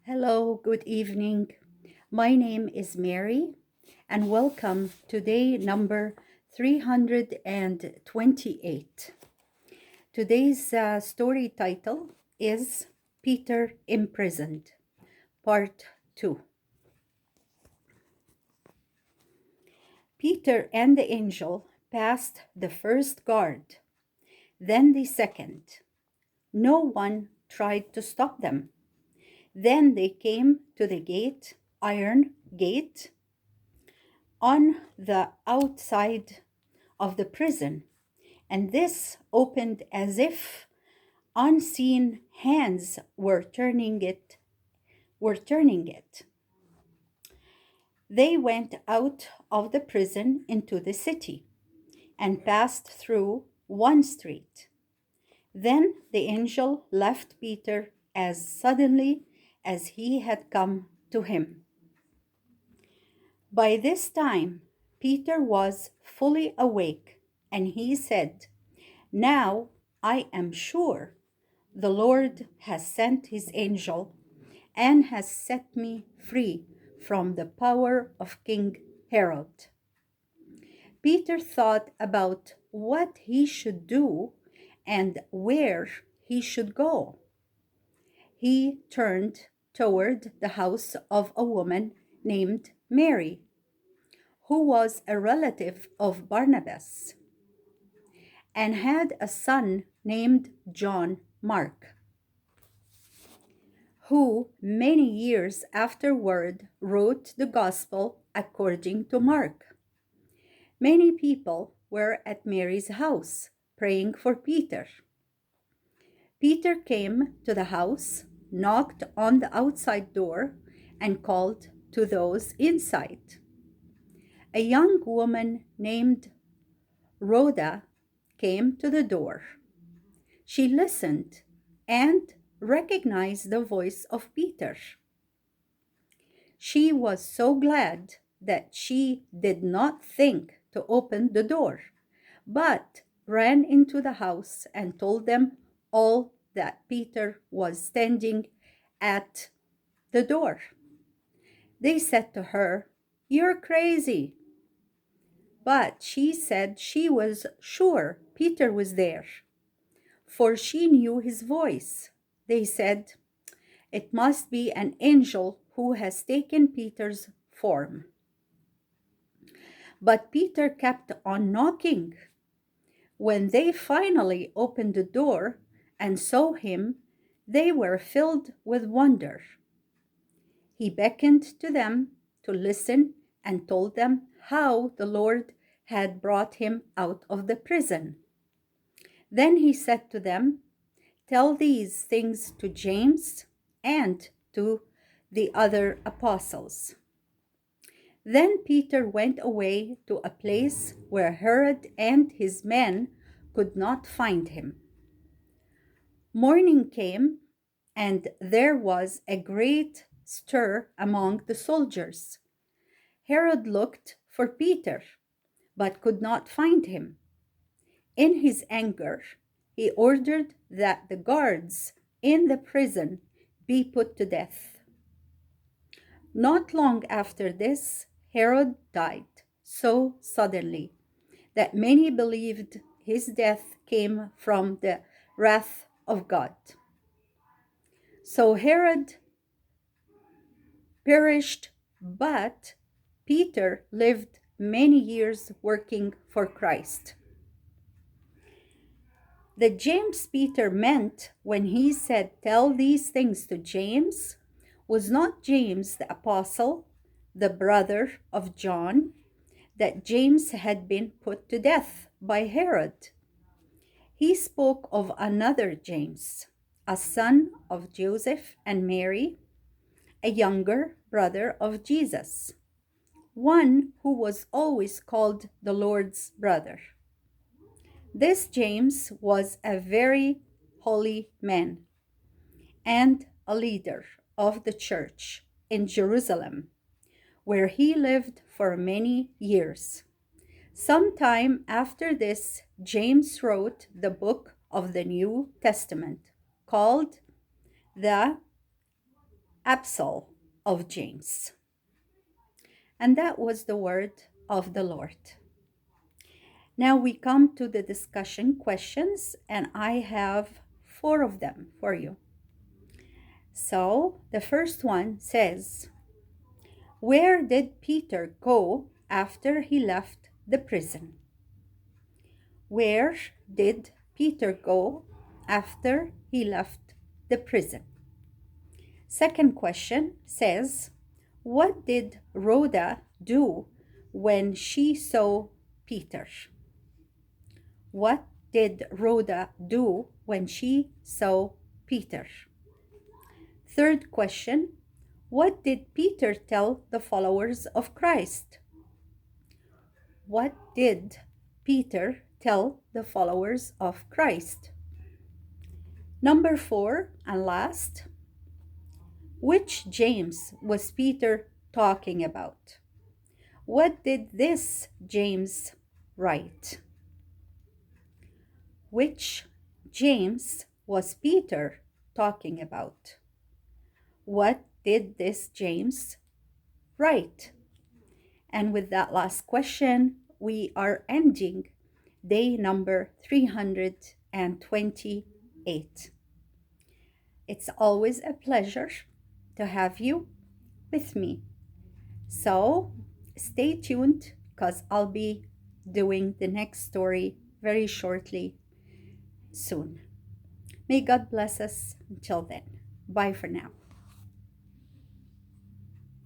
Hello, good evening. My name is Mary, and welcome to day number 328. Today's story title is Peter Imprisoned, Part 2. Peter and the angel passed the first guard, then the second. No one tried to stop them. Then they came to the gate, iron gate, on the outside of the prison, and this opened as if unseen hands were turning it. They went out of the prison into the city and passed through one street. Then the angel left Peter as suddenly as he had come to him. By this time, Peter was fully awake, and he said, "Now I am sure the Lord has sent his angel and has set me free from the power of King Herod." Peter thought about what he should do and where he should go. He turned toward the house of a woman named Mary, who was a relative of Barnabas and had a son named John Mark, who many years afterward wrote the gospel according to Mark. Many people were at Mary's house praying for Peter. Peter came to the house, knocked on the outside door, and called to those inside. A young woman named Rhoda came to the door. She listened and recognized the voice of Peter. She was so glad that she did not think to open the door, but ran into the house and told them all that Peter was standing at the door. They said to her, "You're crazy." But she said she was sure Peter was there, for she knew his voice. They said, "It must be an angel who has taken Peter's form." But Peter kept on knocking. When they finally opened the door and saw him, they were filled with wonder. He beckoned to them to listen and told them how the Lord had brought him out of the prison. Then he said to them, "Tell these things to James and to the other apostles." Then Peter went away to a place where Herod and his men could not find him. Morning came, and there was a great stir among the soldiers. Herod looked for Peter, but could not find him. In his anger, he ordered that the guards in the prison be put to death. Not long after this, Herod died so suddenly that many believed his death came from the wrath of God. So Herod perished, but Peter lived many years working for Christ. The James Peter meant when he said, "Tell these things to James," was not James the apostle, the brother of John, that James had been put to death by Herod. He spoke of another James, a son of Joseph and Mary, a younger brother of Jesus, one who was always called the Lord's brother. This James was a very holy man and a leader of the church in Jerusalem, where he lived for many years. Sometime after this, James wrote the book of the New Testament called the epistle of James. And that was the word of the Lord. Now we come to the discussion questions, and I have 4 of them for you. So the first one says, where did Peter go after he left the prison? Where did Peter go after he left the prison? Second question says, what did Rhoda do when she saw Peter? What did Rhoda do when she saw Peter? Third question, what did Peter tell the followers of Christ? What did Peter tell the followers of Christ? Number 4 and last, which James was Peter talking about? What did this James write? Which James was Peter talking about? What did this James write? And with that last question, we are ending day number 328. It's always a pleasure to have you with me. So stay tuned because I'll be doing the next story very shortly soon. May God bless us until then. Bye for now.